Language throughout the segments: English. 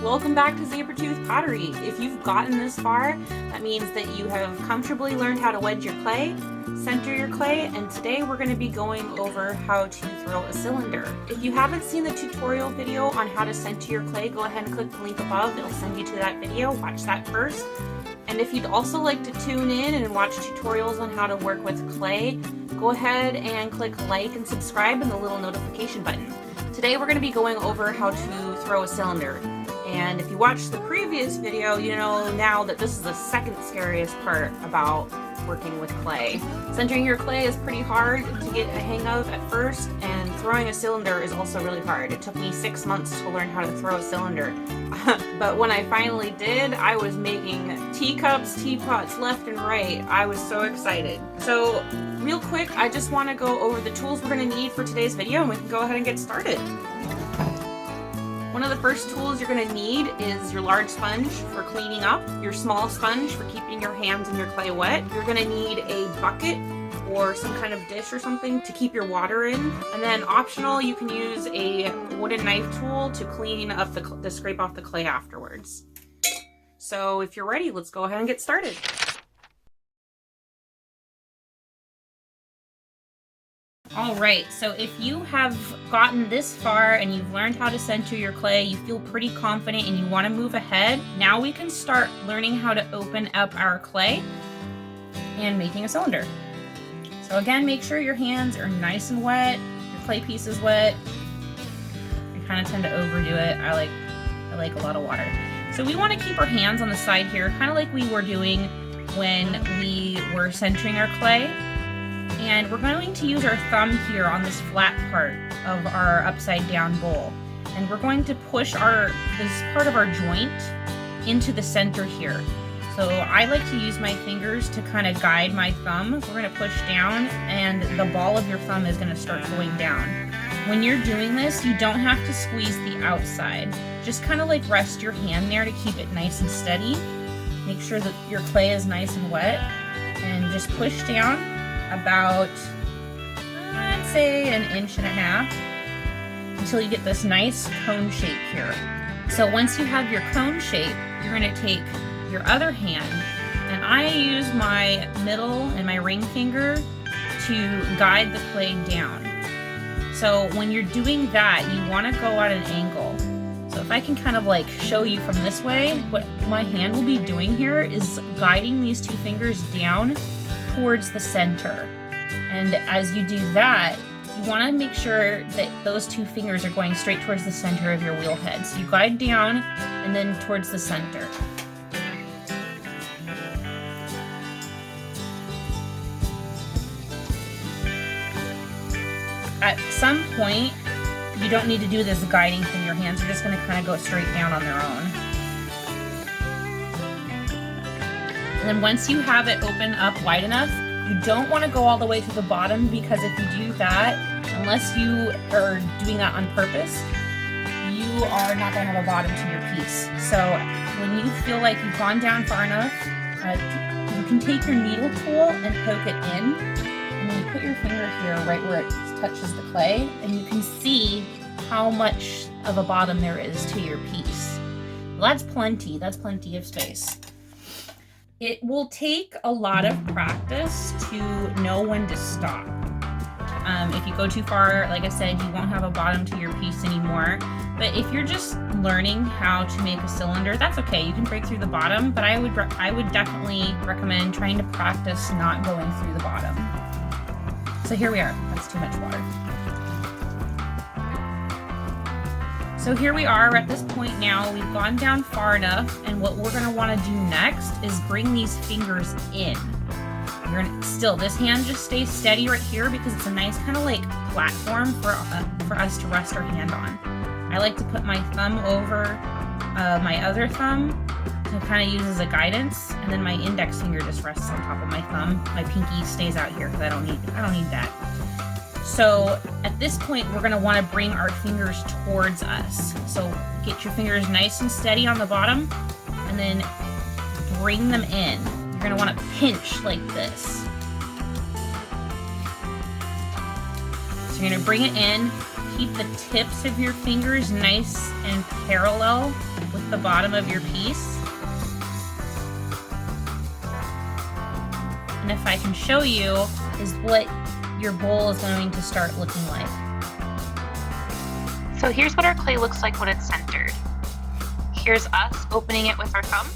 Welcome back to Sabertooth Pottery. If you've gotten this far, that means that you have comfortably learned how to wedge your clay, center your clay, and today we're going to be going over how to throw a cylinder. If you haven't seen the tutorial video on how to center your clay, go ahead and click the link above. It'll send you to that video. Watch that first. And if you'd also like to tune in and watch tutorials on how to work with clay, go ahead and click like and subscribe and the little notification button. Today we're going to be going over how to throw a cylinder. And if you watched the previous video, you know now that this is the second scariest part about working with clay. Centering your clay is pretty hard to get a hang of at first, and throwing a cylinder is also really hard. It took me 6 months to learn how to throw a cylinder. But when I finally did, I was making teacups, teapots left and right. I was so excited. So real quick, I just want to go over the tools we're going to need for today's video, and we can go ahead and get started. One of the first tools you're going to need is your large sponge for cleaning up, your small sponge for keeping your hands and your clay wet. You're going to need a bucket or some kind of dish or something to keep your water in. And then optional, you can use a wooden knife tool to clean up to scrape off the clay afterwards. So if you're ready, let's go ahead and get started. Alright, so if you have gotten this far and you've learned how to center your clay, you feel pretty confident and you want to move ahead, now we can start learning how to open up our clay and making a cylinder. So again, make sure your hands are nice and wet, your clay piece is wet. I kind of tend to overdo it. I like a lot of water. So we want to keep our hands on the side here, kind of like we were doing when we were centering our clay. And we're going to use our thumb here on this flat part of our upside down bowl. And we're going to push this part of our joint into the center here. So I like to use my fingers to kind of guide my thumb. We're going to push down and the ball of your thumb is going to start going down. When you're doing this, you don't have to squeeze the outside. Just kind of like rest your hand there to keep it nice and steady. Make sure that your clay is nice and wet and just push down about, I'd say, 1.5 inches until you get this nice cone shape here. So once you have your cone shape, you're going to take your other hand, and I use my middle and my ring finger to guide the clay down. So when you're doing that, you want to go at an angle. So if I can kind of like show you from this way, what my hand will be doing here is guiding these two fingers down towards the center. And as you do that, you want to make sure that those two fingers are going straight towards the center of your wheel head. So you guide down and then towards the center. At some point, you don't need to do this guiding thing. Your hands are just going to kind of go straight down on their own. And then once you have it open up wide enough, you don't want to go all the way to the bottom, because if you do that, unless you are doing that on purpose, you are not going to have a bottom to your piece. So when you feel like you've gone down far enough, you can take your needle tool and poke it in, and then you put your finger here right where it touches the clay, and you can see how much of a bottom there is to your piece. Well, that's plenty of space. It will take a lot of practice to know when to stop. If you go too far, like I said, you won't have a bottom to your piece anymore. But if you're just learning how to make a cylinder, that's okay. You can break through the bottom, but I would definitely recommend trying to practice not going through the bottom. So here we are. That's too much water. So here we are at this point now. We've gone down far enough, and what we're going to want to do next is bring these fingers in. This hand just stays steady right here because it's a nice kind of like platform for us to rest our hand on. I like to put my thumb over my other thumb to kind of use as a guidance, and then my index finger just rests on top of my thumb. My pinky stays out here because I don't need that. So at this point, we're going to want to bring our fingers towards us. So get your fingers nice and steady on the bottom, and then bring them in. You're going to want to pinch like this. So you're gonna bring it in, keep the tips of your fingers nice and parallel with the bottom of your piece. And if I can show you, is what your bowl is going to start looking like. So here's what our clay looks like when it's centered. Here's us opening it with our thumb.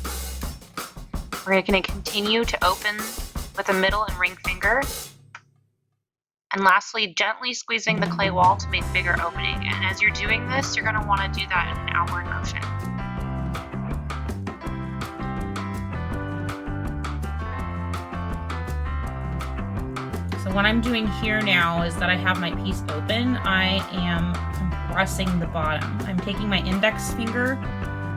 We're going to continue to open with a middle and ring finger. And lastly, gently squeezing the clay wall to make bigger opening. And as you're doing this, you're going to want to do that in an outward motion. So what I'm doing here now is that I have my piece open. I am compressing the bottom. I'm taking my index finger,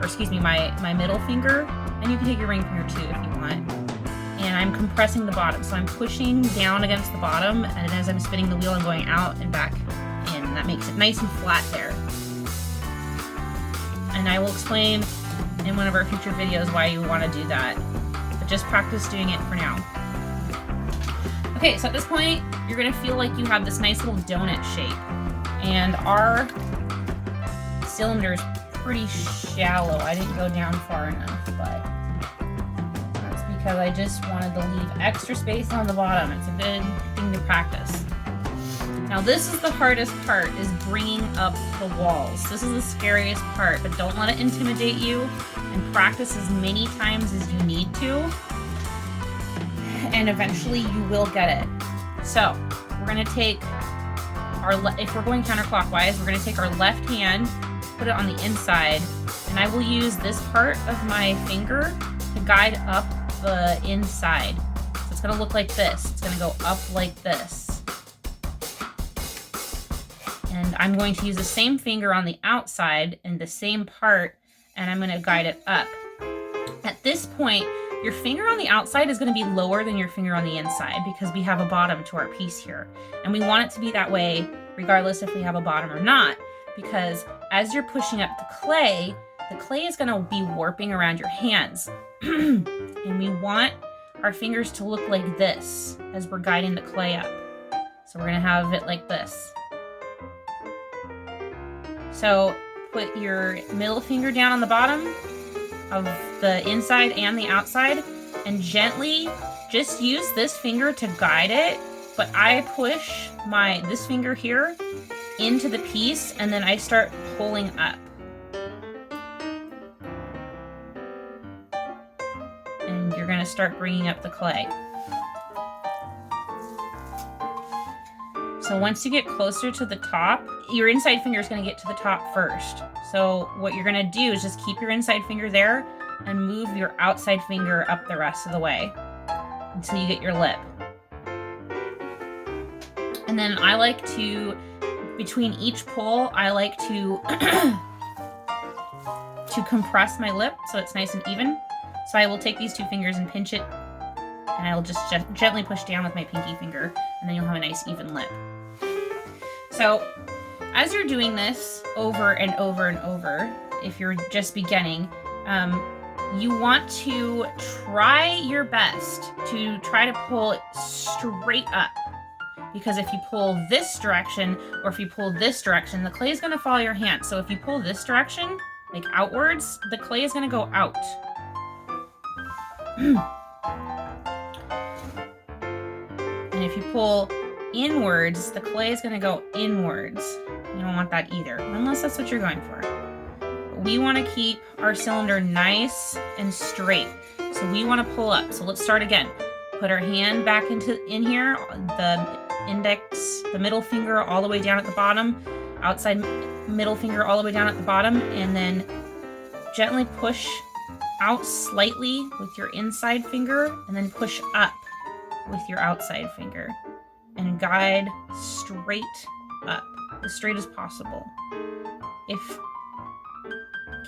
or excuse me, my middle finger, and you can take your ring finger too if you want. And I'm compressing the bottom. So I'm pushing down against the bottom, and as I'm spinning the wheel, I'm going out and back in. That makes it nice and flat there. And I will explain in one of our future videos why you want to do that. But just practice doing it for now. Okay, so at this point, you're gonna feel like you have this nice little donut shape. And our cylinder is pretty shallow. I didn't go down far enough, but that's because I just wanted to leave extra space on the bottom. It's a good thing to practice. Now this is the hardest part, is bringing up the walls. This is the scariest part, but don't let it intimidate you, and practice as many times as you need to. And eventually you will get it. So we're gonna take our, if we're going counterclockwise, we're gonna take our left hand, put it on the inside, and I will use this part of my finger to guide up the inside. So it's gonna look like this. It's gonna go up like this. And I'm going to use the same finger on the outside and the same part, and I'm gonna guide it up. At this point, your finger on the outside is going to be lower than your finger on the inside because we have a bottom to our piece here. And we want it to be that way regardless if we have a bottom or not, because as you're pushing up the clay is going to be warping around your hands. And we want our fingers to look like this as we're guiding the clay up. So we're going to have it like this. So put your middle finger down on the bottom of the inside and the outside, and gently just use this finger to guide it, but I push this finger here into the piece, and then I start pulling up. And you're gonna start bringing up the clay. So once you get closer to the top, your inside finger is going to get to the top first. So what you're going to do is just keep your inside finger there and move your outside finger up the rest of the way until you get your lip. And then I like to, between each pull, I like to compress my lip so it's nice and even. So I will take these two fingers and pinch it, and I will just gently push down with my pinky finger, and then you'll have a nice even lip. So as you're doing this over and over and over, if you're just beginning, you want to try your best to try to pull it straight up. Because if you pull this direction, or if you pull this direction, the clay is going to follow your hand. So if you pull this direction, like outwards, the clay is going to go out. And if you pull inwards, the clay is going to go inwards. You don't want that either, unless that's what you're going for. But we want to keep our cylinder nice and straight. So we want to pull up. So let's start again. Put our hand back in here, the index, the middle finger all the way down at the bottom, outside middle finger all the way down at the bottom, and then gently push out slightly with your inside finger, and then push up with your outside finger. And guide straight up, as straight as possible. If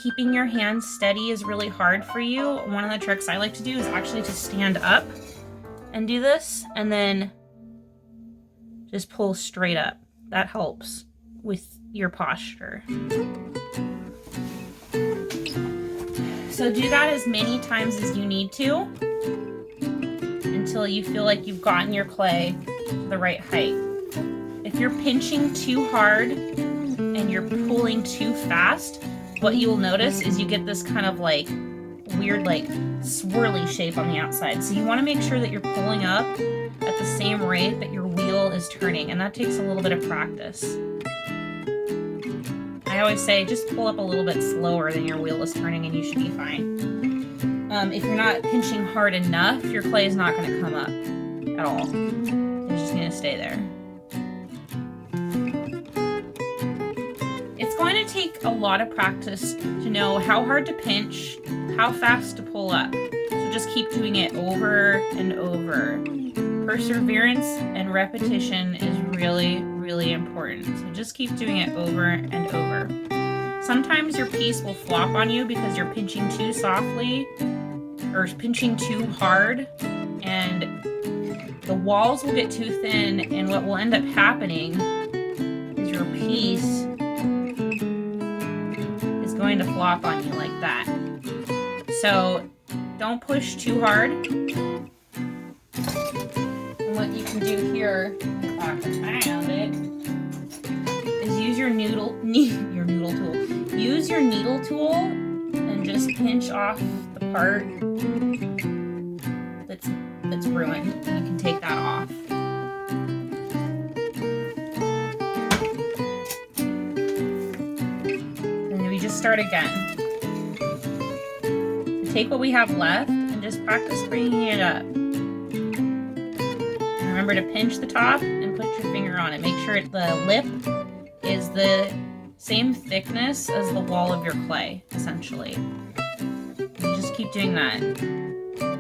keeping your hands steady is really hard for you, one of the tricks I like to do is actually to stand up and do this, and then just pull straight up. That helps with your posture. So do that as many times as you need to until you feel like you've gotten your clay the right height. If If you're pinching too hard and you're pulling too fast, what you'll notice is you get this kind of like weird like swirly shape on the outside. So you want to make sure that you're pulling up at the same rate that your wheel is turning, and that takes a little bit of practice. I always say just pull up a little bit slower than your wheel is turning and you should be fine. If you're not pinching hard enough, your clay is not going to come up at all. It's just going to stay there. It's going to take a lot of practice to know how hard to pinch, how fast to pull up. So just keep doing it over and over. Perseverance and repetition is really, really important. So just keep doing it over and over. Sometimes your piece will flop on you because you're pinching too softly or pinching too hard, and the walls will get too thin, and what will end up happening is your piece is going to flop on you like that. So don't push too hard. What you can do here, if I can find it, is use your noodle tool. Use your needle tool and just pinch off the part that's ruined. You can take that off. And then we just start again. Take what we have left and just practice bringing it up. Remember to pinch the top and put your finger on it. Make sure the lip is the same thickness as the wall of your clay, essentially. You just keep doing that.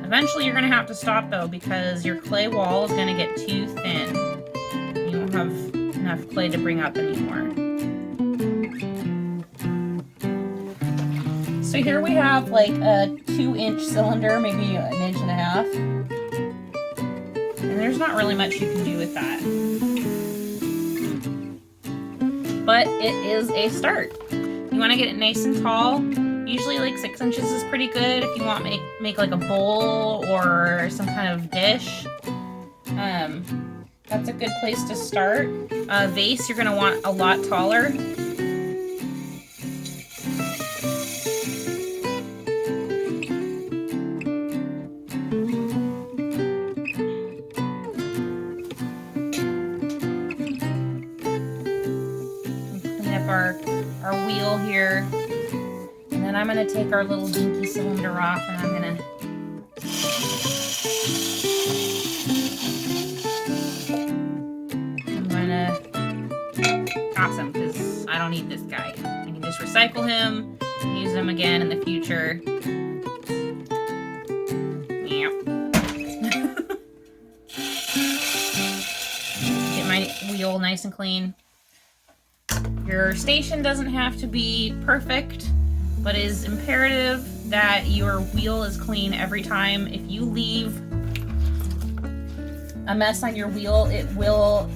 Eventually you're going to have to stop though, because your clay wall is going to get too thin. You won't have enough clay to bring up anymore. So here we have like a 2-inch cylinder, maybe an 1.5 inches. And there's not really much you can do with that. But it is a start. You want to get it nice and tall. Usually like 6 inches is pretty good if you want to make like a bowl or some kind of dish. That's a good place to start. Vase, you're going to want a lot taller. Our wheel here, and then I'm going to take our little dinky cylinder off, and I'm going to toss him because I don't need this guy. I can just recycle him, use him again in the future. Yep. Get my wheel nice and clean. Your station doesn't have to be perfect, but it is imperative that your wheel is clean every time. If you leave a mess on your wheel, it will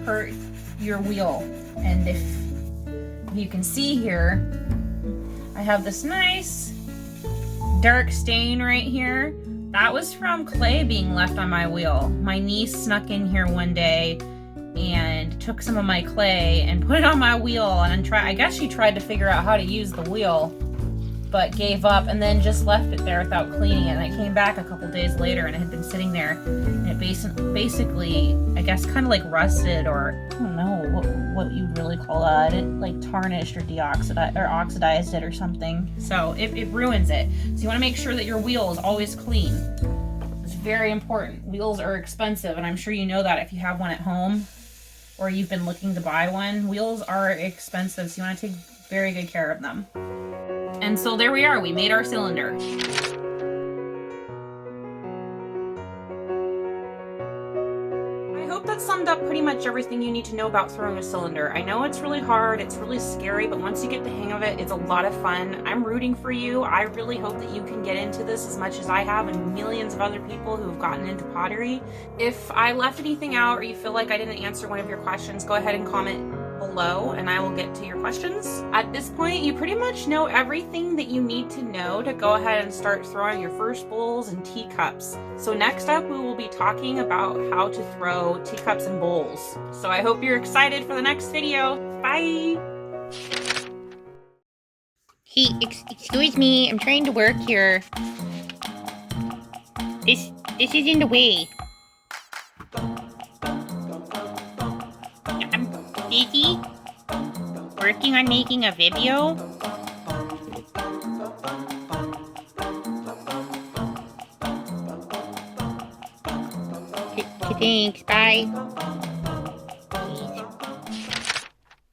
hurt your wheel. And if you can see here, I have this nice dark stain right here. That was from clay being left on my wheel. My niece snuck in here one day and took some of my clay and put it on my wheel, and I guess she tried to figure out how to use the wheel, but gave up and then just left it there without cleaning it. And I came back a couple days later and it had been sitting there, and it basically, I guess, kind of like rusted, or I don't know what you'd really call that. It like tarnished or oxidized it or something. So it ruins it. So you want to make sure that your wheel is always clean. It's very important. Wheels are expensive, and I'm sure you know that if you have one at home or you've been looking to buy one. Wheels are expensive, so you want to take very good care of them. And so there we are, we made our cylinder. I hope that summed up pretty much everything you need to know about throwing a cylinder. I know it's really hard, it's really scary, but once you get the hang of it, it's a lot of fun. I'm rooting for you. I really hope that you can get into this as much as I have and millions of other people who have gotten into pottery. If I left anything out or you feel like I didn't answer one of your questions, go ahead and comment below and I will get to your questions. At this point, you pretty much know everything that you need to know to go ahead and start throwing your first bowls and teacups. So next up, we will be talking about how to throw teacups and bowls. So I hope you're excited for the next video. Bye! Hey, excuse me, I'm trying to work here. This is in the way. I'm busy working on making a video. Thanks, bye.